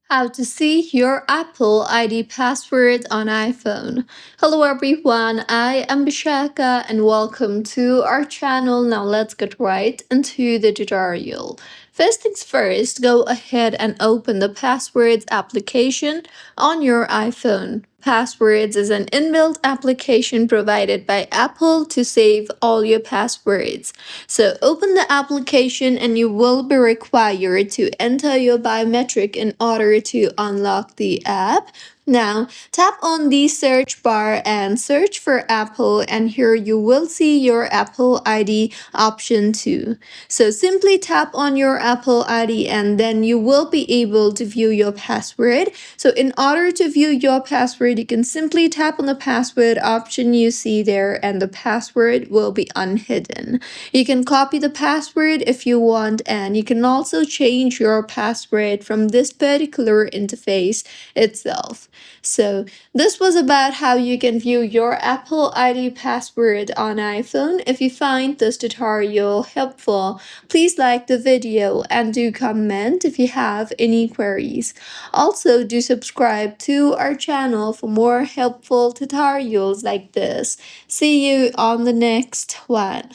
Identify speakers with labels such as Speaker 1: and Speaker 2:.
Speaker 1: How to see your Apple ID password on iPhone. Hello everyone, I am Bishaka and welcome to our channel. Now let's get right into the tutorial. First things first, go ahead and open the Passwords application on your iPhone. Passwords is an inbuilt application provided by Apple to save all your passwords. So open the application and you will be required to enter your biometric in order to unlock the app. Now, tap on the search bar and search for Apple, and here you will see your Apple ID option too. So simply tap on your Apple ID and then you will be able to view your password. So in order to view your password, you can simply tap on the password option you see there and the password will be unhidden. You can copy the password if you want, and you can also change your password from this particular interface itself. So this was about how you can view your Apple ID password on iPhone. If you find this tutorial helpful, please like the video and do comment if you have any queries. Also, do subscribe to our channel for more helpful tutorials like this. See you on the next one.